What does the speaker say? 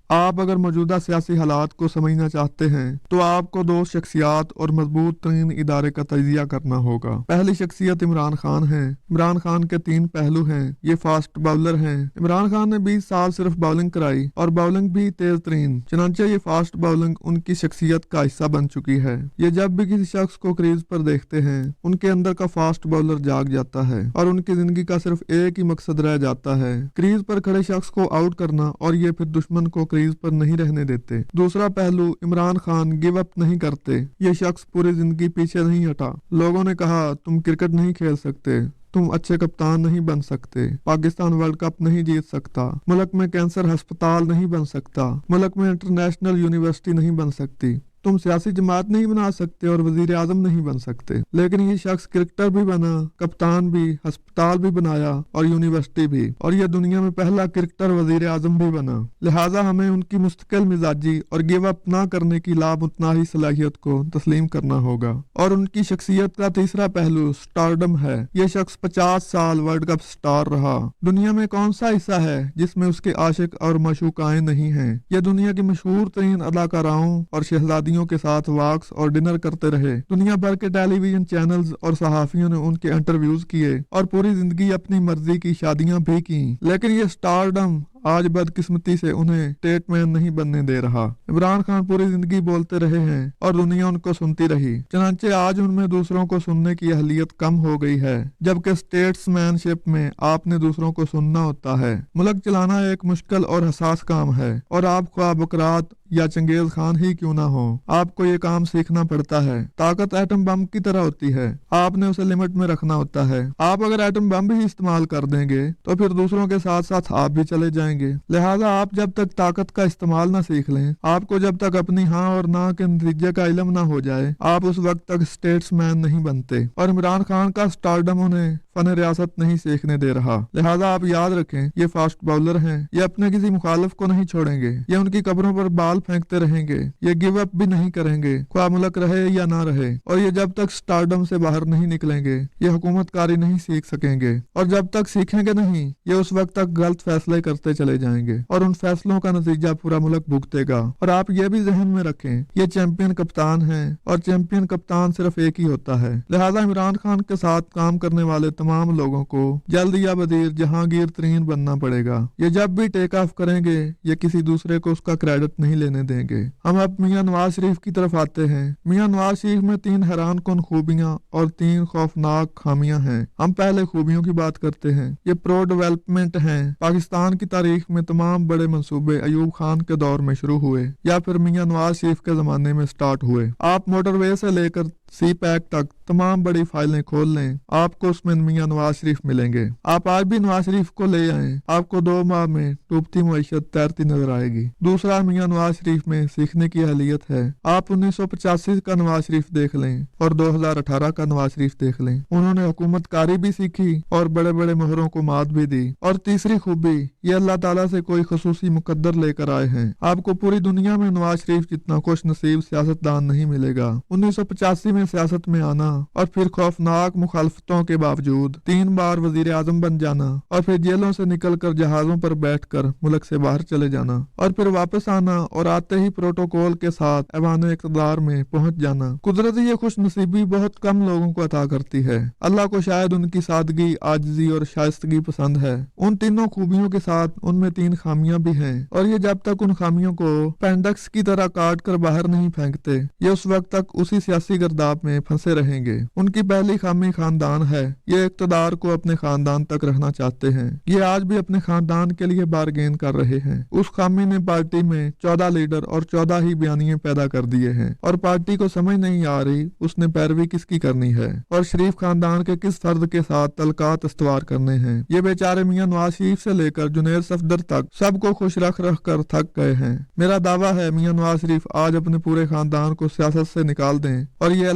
آپ اگر موجودہ سیاسی حالات کو سمجھنا چاہتے ہیں تو آپ کو دو شخصیات اور مضبوط ترین ادارے کا تجزیہ کرنا ہوگا۔ پہلی شخصیت عمران خان ہے۔ عمران خان کے 3 پہلو ہیں۔ یہ فاسٹ باؤلر ہیں۔ عمران خان نے 20 سال صرف باؤلنگ کرائی اور باؤلنگ بھی تیز ترین، چنانچہ یہ فاسٹ باؤلنگ ان کی شخصیت کا حصہ بن چکی ہے۔ یہ جب بھی کسی شخص کو کریز پر دیکھتے ہیں ان کے اندر کا فاسٹ باؤلر جاگ جاتا ہے اور ان کی زندگی کا صرف ایک ہی مقصد رہ جاتا ہے، کریز پر کھڑے شخص کو آؤٹ کرنا، اور یہ پھر دشمن کو کریز پر نہیں رہنے دیتے۔ دوسرا پہلو، عمران خان گیو اپ نہیں کرتے۔ یہ شخص پوری زندگی پیچھے نہیں ہٹا۔ لوگوں نے کہا تم کرکٹ نہیں کھیل سکتے، تم اچھے کپتان نہیں بن سکتے، پاکستان ورلڈ کپ نہیں جیت سکتا، ملک میں کینسر ہسپتال نہیں بن سکتا، ملک میں انٹرنیشنل یونیورسٹی نہیں بن سکتی، تم سیاسی جماعت نہیں بنا سکتے اور وزیر اعظم نہیں بن سکتے۔ لیکن یہ شخص کرکٹر بھی بنا، کپتان بھی، ہسپتال بھی بنایا اور یونیورسٹی بھی، اور یہ دنیا میں پہلا کرکٹر وزیر اعظم بھی بنا۔ لہٰذا ہمیں ان کی مستقل مزاجی اور گیو اپ نہ کرنے کی لامتناہی صلاحیت کو تسلیم کرنا ہوگا۔ اور ان کی شخصیت کا تیسرا پہلو سٹارڈم ہے۔ یہ شخص 50 سال ورلڈ کپ سٹار رہا۔ دنیا میں کون سا حصہ ہے جس میں اس کے عاشق اور معشوقائیں نہیں ہیں؟ یہ دنیا کی مشہور ترین اداکاراؤں اور شہزادیوں کے ساتھ واکس اور ڈنر کرتے رہے۔ دنیا بھر کے ٹیلی ویژن چینلز اور صحافیوں نے ان کے انٹرویوز کیے اور پوری زندگی اپنی مرضی کی شادیاں بھی کی، لیکن یہ سٹارڈم آج بدقسمتی سے انہیں اسٹیٹ مین نہیں بننے دے رہا۔ عمران خان پوری زندگی بولتے رہے ہیں اور دنیا ان کو سنتی رہی، چنانچہ آج ان میں دوسروں کو سننے کی اہلیت کم ہو گئی ہے، جبکہ اسٹیٹس مین شپ میں آپ نے دوسروں کو سننا ہوتا ہے۔ ملک چلانا ایک مشکل اور حساس کام ہے، اور آپ خواہ بکرات یا چنگیز خان ہی کیوں نہ ہو، آپ کو یہ کام سیکھنا پڑتا ہے۔ طاقت ایٹم بم کی طرح ہوتی ہے، آپ نے اسے لمٹ میں رکھنا ہوتا ہے۔ آپ اگر ایٹم بم بھی استعمال کر دیں گے تو پھر دوسروں کے ساتھ ساتھ آپ بھی چلے جائیں گے۔ لہٰذا آپ جب تک طاقت کا استعمال نہ سیکھ لیں، آپ کو جب تک اپنی ہاں اور نہ کے نتیجے کا علم نہ ہو جائے، آپ اس وقت تک اسٹیٹس مین نہیں بنتے۔ اور عمران خان کا سٹارڈم انہیں فن ریاست نہیں سیکھنے دے رہا۔ لہٰذا آپ یاد رکھیں، یہ فاسٹ باؤلر ہیں، یہ اپنے کسی مخالف کو نہیں چھوڑیں گے، یہ ان کی قبروں پر بال پھینکتے رہیں گے، یہ گیو اپ بھی نہیں کریں گے، خواہ ملک رہے یا نہ رہے، اور یہ جب تک سٹارڈم سے باہر نہیں نکلیں گے یہ حکومت کاری نہیں سیکھ سکیں گے، اور جب تک سیکھیں گے نہیں یہ اس وقت تک غلط فیصلے کرتے چلے جائیں گے، اور ان فیصلوں کا نتیجہ پورا ملک بھگتے گا۔ اور آپ یہ بھی ذہن میں رکھیں، یہ چیمپئن کپتان ہیں، اور چیمپئن کپتان صرف ایک ہی ہوتا ہے۔ لہٰذا عمران خان کے ساتھ کام کرنے والے تمام لوگوں کو جلد یا بدیر جہانگیر ترین بننا پڑے گا۔ یہ جب بھی ٹیک آف کریں گے یہ کسی دوسرے کو اس کا کریڈٹ نہیں لینے دیں گے۔ ہم اب میاں نواز شریف کی طرف آتے ہیں۔ میاں نواز شریف میں 3 حیران کن خوبیاں اور 3 خوفناک خامیاں ہیں۔ ہم پہلے خوبیوں کی بات کرتے ہیں۔ یہ پرو ڈیولپمنٹ ہیں۔ پاکستان کی تاریخ میں تمام بڑے منصوبے ایوب خان کے دور میں شروع ہوئے یا پھر میاں نواز شریف کے زمانے میں سٹارٹ ہوئے۔ آپ موٹر وے سے لے کر سی پیک تک تمام بڑی فائلیں کھول لیں، آپ کو اس میں میاں نواز شریف ملیں گے۔ آپ آج بھی نواز شریف کو لے آئیں، آپ کو 2 ماہ میں ڈوبتی معیشت تیرتی نظر آئے گی۔ دوسرا، میاں نواز شریف میں سیکھنے کی اہلیت ہے۔ آپ 1985 کا نواز شریف دیکھ لیں اور 2018 کا نواز شریف دیکھ لیں، انہوں نے حکومت کاری بھی سیکھی اور بڑے بڑے مہروں کو مات بھی دی۔ اور تیسری خوبی، یہ اللہ تعالیٰ سے کوئی خصوصی مقدر لے کر آئے ہیں۔ آپ کو پوری دنیا میں نواز شریف جتنا خوش نصیب سیاستدان نہیں ملے گا۔ 1985 میں سیاست میں آنا اور پھر خوفناک مخالفتوں کے باوجود 3 بار وزیر اعظم بن جانا، اور پھر جیلوں سے نکل کر جہازوں پر بیٹھ کر ملک سے باہر چلے جانا، اور پھر واپس آنا اور آتے ہی پروٹوکول کے ساتھ ایوان اقتدار میں پہنچ جانا۔ قدرتی یہ خوش نصیبی بہت کم لوگوں کو عطا کرتی ہے۔ اللہ کو شاید ان کی سادگی، عاجزی اور شائستگی پسند ہے۔ ان تینوں خوبیوں کے ساتھ ان میں 3 خامیاں بھی ہیں، اور یہ جب تک ان خامیوں کو پینڈکس کی طرح کاٹ کر باہر نہیں پھینکتے یہ اس وقت تک اسی سیاسی گرداب میں پھنسے رہیں گے۔ ان کی پہلی خامی خاندان ہے۔ یہ اقتدار کو اپنے خاندان تک رکھنا چاہتے ہیں۔ یہ آج بھی اپنے خاندان کے لیے بارگین کر رہے ہیں۔ اس خامی نے پارٹی میں 14 لیڈر اور 14 ہی بیانیے پیدا کر دیے ہیں، اور پارٹی کو سمجھ نہیں آ رہی اس نے پیروی کس کی کرنی ہے اور شریف خاندان کے کس فرد کے ساتھ تعلقات استوار کرنے ہیں۔ یہ بیچارے میاں نواز شریف سے لے کر جنید صفدر تک سب کو خوش رکھ رکھ کر تھک گئے ہیں۔ میرا دعویٰ ہے میاں نواز شریف آج اپنے پورے خاندان کو سیاست سے نکال دیں اور یہ